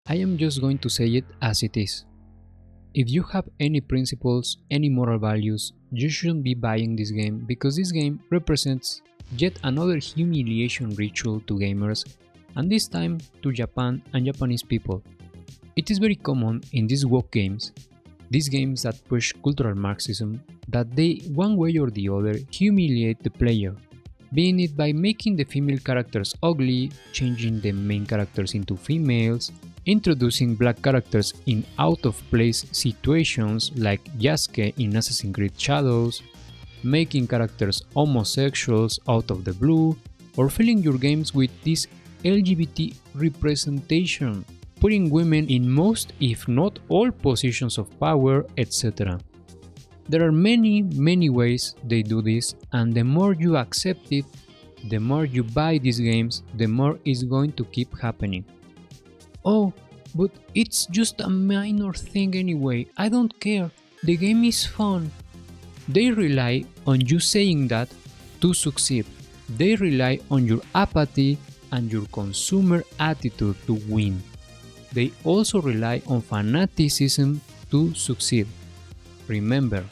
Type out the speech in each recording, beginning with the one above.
I am just going to say it as it is. If you have any principles, any moral values, you shouldn't be buying this game because this game represents yet another humiliation ritual to gamers, and this time to Japan and Japanese people. It is very common in these woke games, these games that push cultural Marxism, that they, one way or the other, humiliate the player, being it by making the female characters ugly, changing the main characters into females, introducing black characters in out-of-place situations like Yasuke in Assassin's Creed Shadows, making characters homosexuals out of the blue, or filling your games with this LGBT representation, putting women in most if not all positions of power, etc. There are many ways they do this, and the more you accept it, the more you buy these games, the more it's going to keep happening. Oh, but it's just a minor thing anyway, I don't care, the game is fun. They rely on you saying that to succeed. They rely on your apathy and your consumer attitude to win. They also rely on fanaticism to succeed. Remember,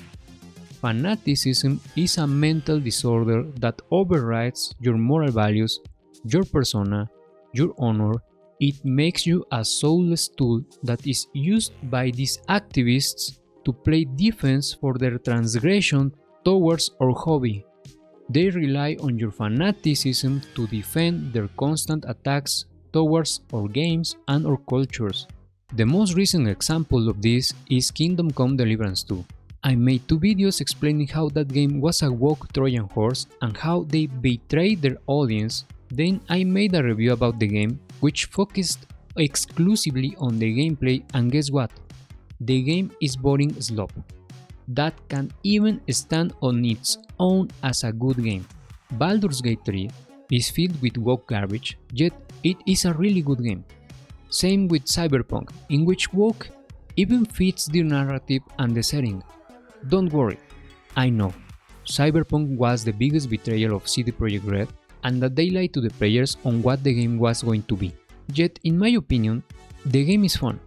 fanaticism is a mental disorder that overrides your moral values, your persona, your honor. It makes you a soulless tool that is used by these activists to play defense for their transgression towards our hobby. They rely on your fanaticism to defend their constant attacks towards our games and our cultures. The most recent example of this is Kingdom Come Deliverance 2. I made 2 videos explaining how that game was a woke Trojan horse and how they betrayed their audience. Then I made a review about the game which focused exclusively on the gameplay, and guess what? The game is boring slop that can even stand on its own as a good game. Baldur's Gate 3 is filled with woke garbage, yet it is a really good game. Same with Cyberpunk, in which woke even fits the narrative and the setting. Don't worry, I know, Cyberpunk was the biggest betrayal of CD Projekt Red and that they lied to the players on what the game was going to be. Yet, in my opinion, the game is fun.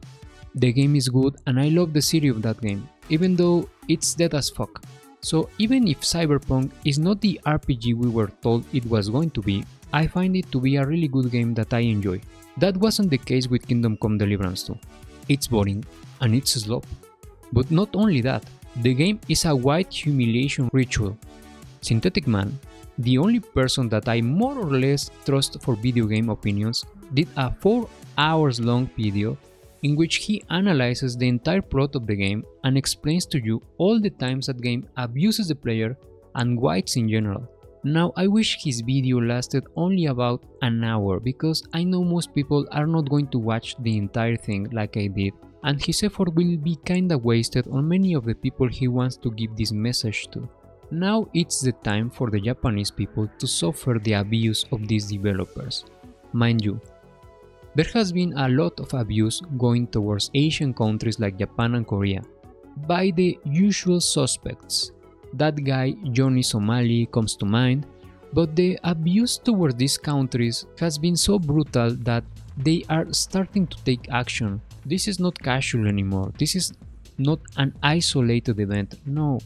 The game is good and I love the series of that game, even though it's dead as fuck. So even if Cyberpunk is not the RPG we were told it was going to be, I find it to be a really good game that I enjoy. That wasn't the case with Kingdom Come Deliverance 2. It's boring and it's slop. But not only that, the game is a white humiliation ritual. Synthetic Man, the only person that I more or less trust for video game opinions, did a 4 hours long video in which he analyzes the entire plot of the game and explains to you all the times that game abuses the player and whites in general. Now I wish his video lasted only about an hour because I know most people are not going to watch the entire thing like I did, and his effort will be kinda wasted on many of the people he wants to give this message to. Now it's the time for the Japanese people to suffer the abuse of these developers. Mind you, there has been a lot of abuse going towards Asian countries like Japan and Korea by the usual suspects. That guy Johnny Somali comes to mind, but the abuse towards these countries has been so brutal that they are starting to take action. This is not casual anymore, this is not an isolated event, no.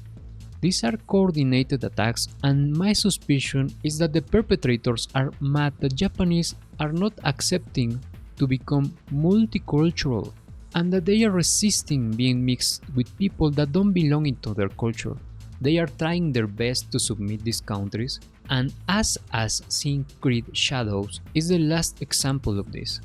These are coordinated attacks, and my suspicion is that the perpetrators are mad that Japanese are not accepting to become multicultural and that they are resisting being mixed with people that don't belong into their culture. They are trying their best to submit these countries, and Assassin's Creed Shadows is the last example of this.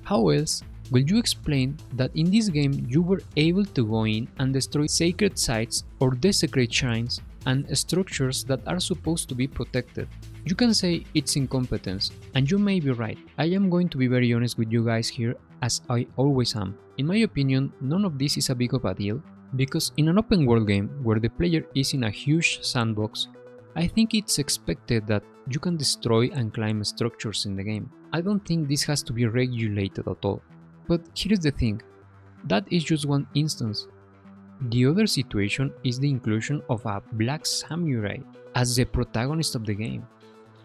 How else will you explain that in this game you were able to go in and destroy sacred sites or desecrate shrines and structures that are supposed to be protected? You can say it's incompetence, and you may be right. I am going to be very honest with you guys here, as I always am. In my opinion, none of this is a big of a deal, because in an open world game where the player is in a huge sandbox, I think it's expected that you can destroy and climb structures in the game. I don't think this has to be regulated at all. But here's the thing, that is just one instance. The other situation is the inclusion of a black samurai as the protagonist of the game,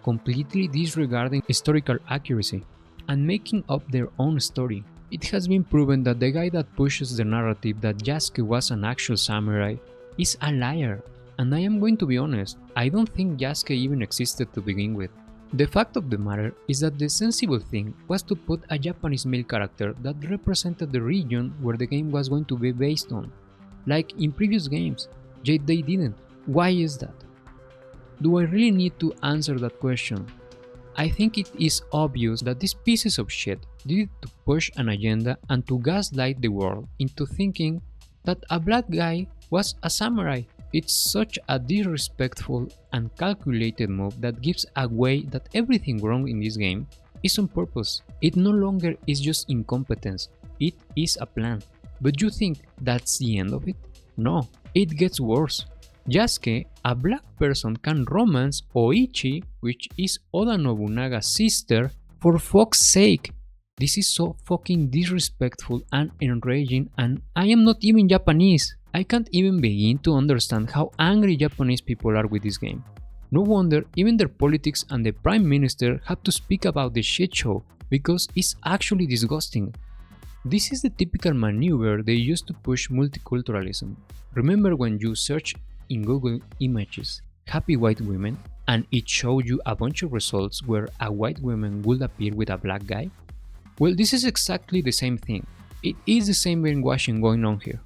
completely disregarding historical accuracy and making up their own story. It has been proven that the guy that pushes the narrative that Yasuke was an actual samurai is a liar, and I am going to be honest, I don't think Yasuke even existed to begin with. The fact of the matter is that the sensible thing was to put a Japanese male character that represented the region where the game was going to be based on, like in previous games, yet they didn't. Why is that? Do I really need to answer that question? I think it is obvious that these pieces of shit did it to push an agenda and to gaslight the world into thinking that a black guy was a samurai. It's such a disrespectful and calculated move that gives away that everything wrong in this game is on purpose. It no longer is just incompetence, it is a plan. But you think that's the end of it? No, it gets worse. Yasuke, a black person, can romance Oichi, which is Oda Nobunaga's sister, for fuck's sake. This is so fucking disrespectful and enraging, and I am not even Japanese. I can't even begin to understand how angry Japanese people are with this game. No wonder even their politics and the Prime Minister have to speak about this shit show, because it's actually disgusting. This is the typical maneuver they use to push multiculturalism. Remember when you search in Google Images happy white women and it showed you a bunch of results where a white woman would appear with a black guy? Well, this is exactly the same thing. It is the same brainwashing going on here.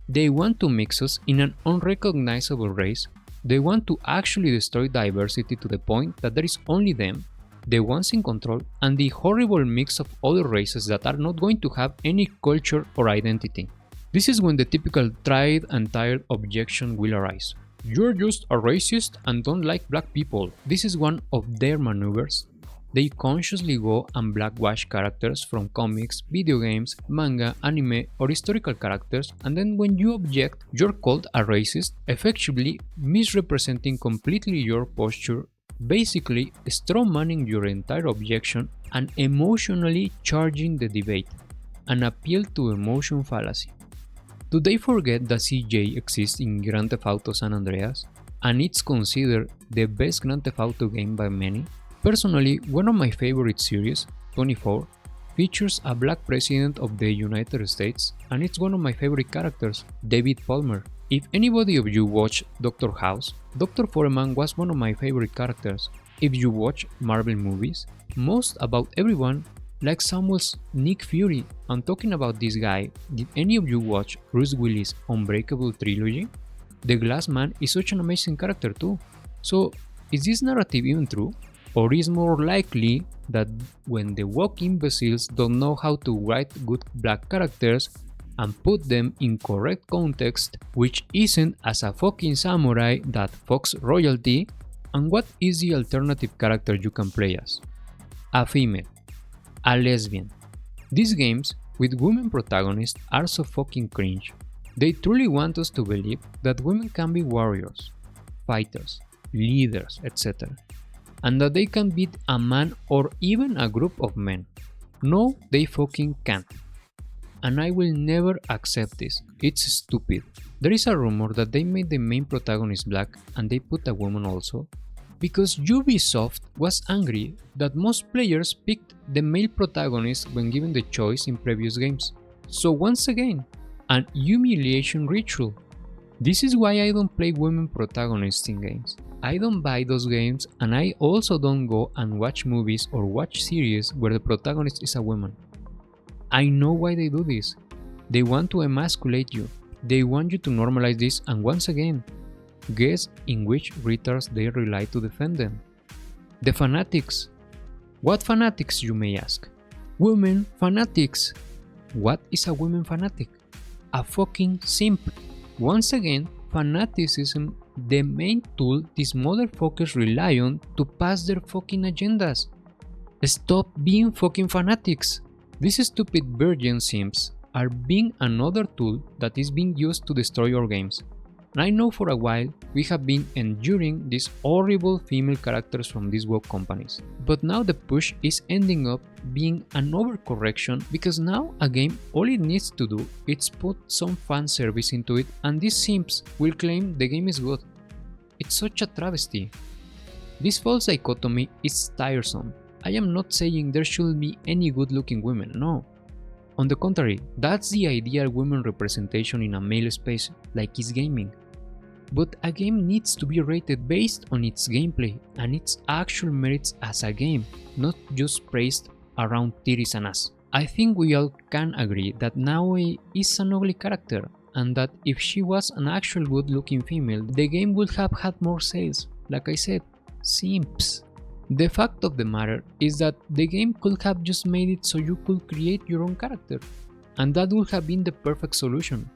They want to mix us in an unrecognizable race. They want to actually destroy diversity to the point that there is only them, the ones in control, and the horrible mix of other races that are not going to have any culture or identity. This is when the typical tried and tired objection will arise. You're just a racist and don't like black people. This is one of their maneuvers. They consciously go and blackwash characters from comics, video games, manga, anime, or historical characters, and then when you object, you're called a racist, effectively misrepresenting completely your posture, basically strawmanning your entire objection and emotionally charging the debate. An appeal to emotion fallacy. Do they forget that CJ exists in Grand Theft Auto San Andreas, and it's considered the best Grand Theft Auto game by many? Personally, one of my favorite series, 24, features a black president of the United States, and it's one of my favorite characters, David Palmer. If anybody of you watched Dr. House, Dr. Foreman was one of my favorite characters. If you watch Marvel movies, most about everyone likes Samuel's Nick Fury. I'm talking about this guy. Did any of you watch Bruce Willis' Unbreakable trilogy? The Glass Man is such an amazing character too. So, is this narrative even true? Or is more likely that when the woke imbeciles don't know how to write good black characters and put them in correct context, which isn't as a fucking samurai that fucks royalty, and what is the alternative character you can play as? A female. A lesbian. These games with women protagonists are so fucking cringe. They truly want us to believe that women can be warriors, fighters, leaders, etc. and that they can beat a man or even a group of men. No, they fucking can't. And I will never accept this. It's stupid. There is a rumor that they made the main protagonist black and they put a woman also, because Ubisoft was angry that most players picked the male protagonist when given the choice in previous games. So once again, an humiliation ritual. This is why I don't play women protagonists in games. I don't buy those games, and I also don't go and watch movies or watch series where the protagonist is a woman. I know why they do this. They want to emasculate you. They want you to normalize this, and once again, guess in which retards they rely to defend them. The fanatics. What fanatics, you may ask? Women fanatics. What is a women fanatic? A fucking simp. Once again, fanaticism, the main tool these motherfuckers rely on to pass their fucking agendas. Stop being fucking fanatics. These stupid virgin simps are being another tool that is being used to destroy our games. And I know for a while we have been enduring these horrible female characters from these woke companies. But now the push is ending up being an overcorrection, because now a game all it needs to do is put some fan service into it and these simps will claim the game is good. It's such a travesty. This false dichotomy is tiresome. I am not saying there shouldn't be any good looking women, no. On the contrary, that's the ideal women representation in a male space, like is gaming. But a game needs to be rated based on its gameplay and its actual merits as a game, not just praised around titties and ass. I think we all can agree that Naoi is an ugly character, and that if she was an actual good looking female, the game would have had more sales. Like I said, simps. The fact of the matter is that the game could have just made it so you could create your own character, and that would have been the perfect solution.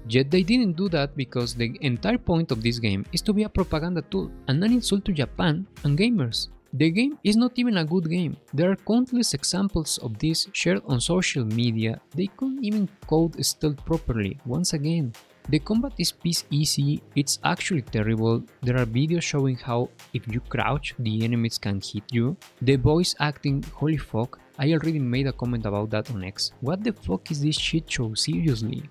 Yet they didn't do that because the entire point of this game is to be a propaganda tool and an insult to Japan and gamers. The game is not even a good game. There are countless examples of this shared on social media. They couldn't even code stealth properly, once again. The combat is piece easy, it's actually terrible. There are videos showing how if you crouch, the enemies can hit you. The voice acting, holy fuck, I already made a comment about that on X. What the fuck is this shit show, seriously?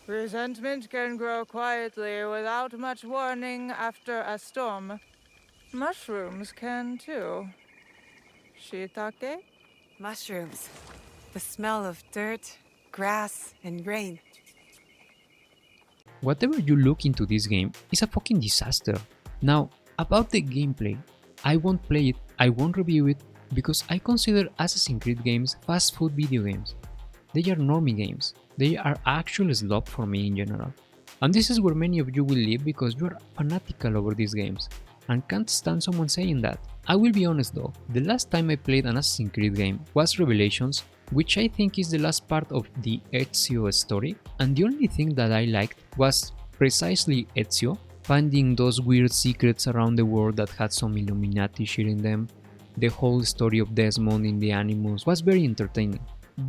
Resentment can grow quietly without much warning after a storm. Mushrooms can too. Shiitake? Mushrooms. The smell of dirt, grass, and rain. Whatever you look into this game is a fucking disaster. Now, about the gameplay, I won't play it, I won't review it, because I consider Assassin's Creed games fast food video games. They are normie games. They are actual slop for me in general. And this is where many of you will live because you are fanatical over these games, and can't stand someone saying that. I will be honest though, the last time I played an Assassin's Creed game was Revelations, which I think is the last part of the Ezio story, and the only thing that I liked was precisely Ezio, finding those weird secrets around the world that had some Illuminati shit in them. The whole story of Desmond in the Animus was very entertaining.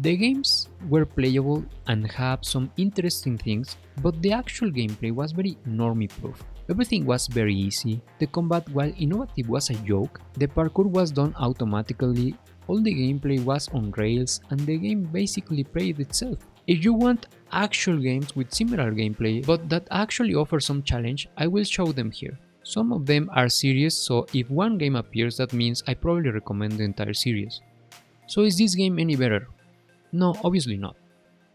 The games were playable and have some interesting things, but the actual gameplay was very normie proof. Everything was very easy, the combat, while innovative, was a joke, the parkour was done automatically, all the gameplay was on rails, and the game basically played itself. If you want actual games with similar gameplay but that actually offer some challenge, I will show them here. Some of them are serious, so if one game appears, that means I probably recommend the entire series. So is this game any better? No, obviously not.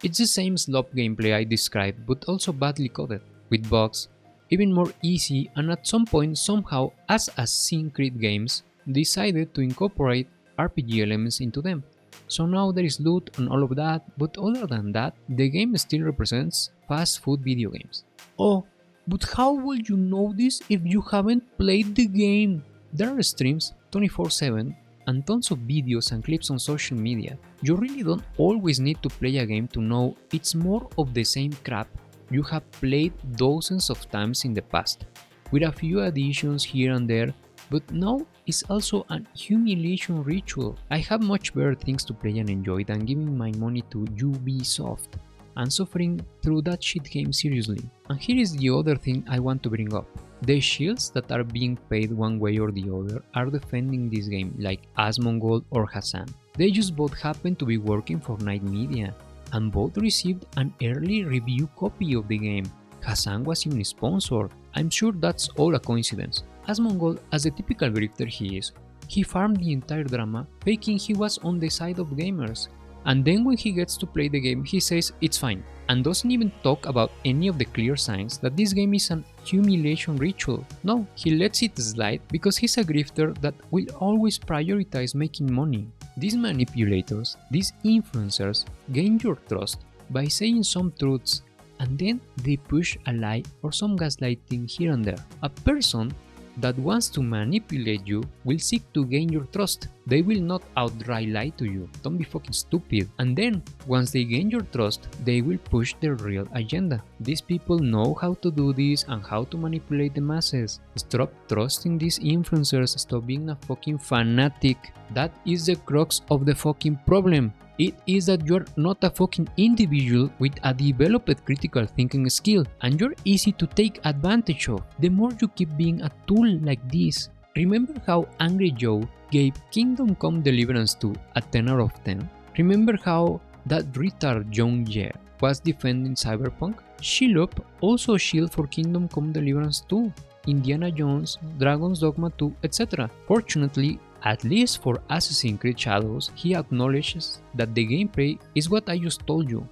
It's the same slop gameplay I described, but also badly coded, with bugs, even more easy, and at some point somehow Assassin's Creed games decided to incorporate RPG elements into them. So now there is loot and all of that, but other than that, the game still represents fast food video games. Oh, but how will you know this if you haven't played the game? There are streams 24/7 and tons of videos and clips on social media. You really don't always need to play a game to know it's more of the same crap you have played dozens of times in the past, with a few additions here and there, but now it's also an humiliation ritual. I have much better things to play and enjoy than giving my money to Ubisoft and suffering through that shit game seriously. And here is the other thing I want to bring up. The shields that are being paid one way or the other are defending this game, like Asmongold or Hassan. They just both happen to be working for Night Media, and both received an early review copy of the game. Hassan was even sponsored. I'm sure that's all a coincidence. Asmongold, as the typical grifter he is, he farmed the entire drama, faking he was on the side of gamers. And then when he gets to play the game, he says it's fine, and doesn't even talk about any of the clear signs that this game is an humiliation ritual. No, he lets it slide because he's a grifter that will always prioritize making money. These manipulators, these influencers, gain your trust by saying some truths, and then they push a lie or some gaslighting here and there. A person that wants to manipulate you will seek to gain your trust. They will not outright lie to you. Don't be fucking stupid. And then, once they gain your trust, they will push their real agenda. These people know how to do this and how to manipulate the masses. Stop trusting these influencers. Stop being a fucking fanatic. That is the crux of the fucking problem. It is that you're not a fucking individual with a developed critical thinking skill, and you're easy to take advantage of. The more you keep being a tool like this. Remember how Angry Joe gave Kingdom Come Deliverance 2 a 10 out of 10? Remember how that retard John Ye was defending Cyberpunk? Shelob also shield for Kingdom Come Deliverance 2, Indiana Jones, Dragon's Dogma 2, etc. Fortunately, At least for Assassin's Creed Shadows, he acknowledges that the gameplay is what I just told you.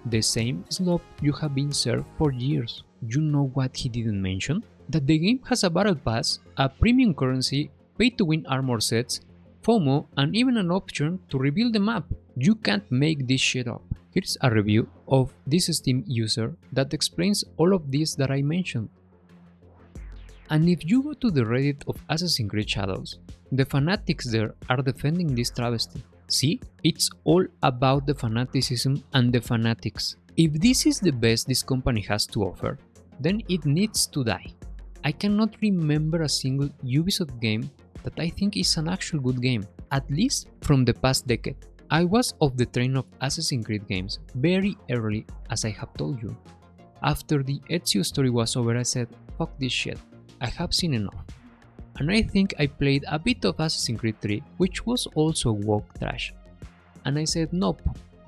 The same slop you have been served for years. You know what he didn't mention? That the game has a battle pass, a premium currency, pay-to-win armor sets, FOMO, and even an option to rebuild the map. You can't make this shit up. Here's a review of this Steam user that explains all of this that I mentioned. And if you go to the Reddit of Assassin's Creed Shadows, the fanatics there are defending this travesty. See, it's all about the fanaticism and the fanatics. If this is the best this company has to offer, then it needs to die. I cannot remember a single Ubisoft game that I think is an actual good game, at least from the past decade. I was off the train of Assassin's Creed games very early, as I have told you. After the Ezio story was over, I said, fuck this shit, I have seen enough. And I think I played a bit of Assassin's Creed 3, which was also woke trash. And I said, nope,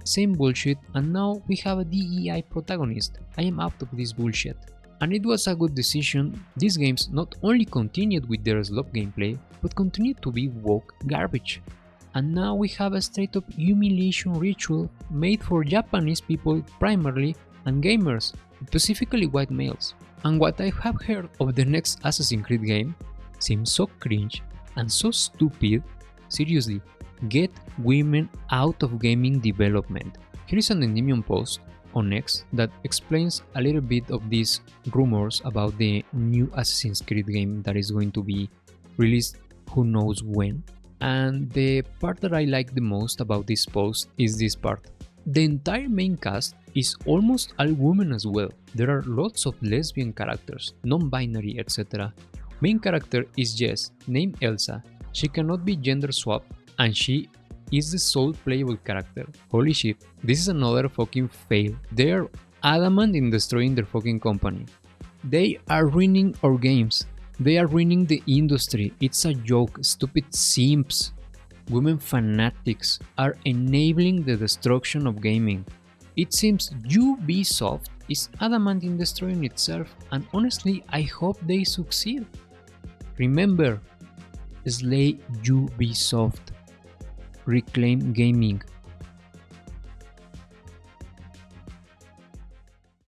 same bullshit, and now we have a DEI protagonist. I am out of this bullshit. And it was a good decision. These games not only continued with their slop gameplay, but continued to be woke garbage. And now we have a straight up humiliation ritual made for Japanese people primarily and gamers, specifically white males. And what I have heard of the next Assassin's Creed game seems so cringe and so stupid. Seriously, get women out of gaming development. Here is an Endymion post on X that explains a little bit of these rumors about the new Assassin's Creed game that is going to be released who knows when. And the part that I like the most about this post is this part. The entire main cast is almost all women as well. There are lots of lesbian characters, non-binary, etc. Main character is Jess, named Elsa. She cannot be gender swapped and she is the sole playable character. Holy shit, this is another fucking fail. They are adamant in destroying their fucking company. They are ruining our games. They are ruining the industry. It's a joke. Stupid simps. Women fanatics are enabling the destruction of gaming. It seems Ubisoft is adamant in destroying itself, and honestly I hope they succeed. Remember, slay Ubisoft. Reclaim gaming.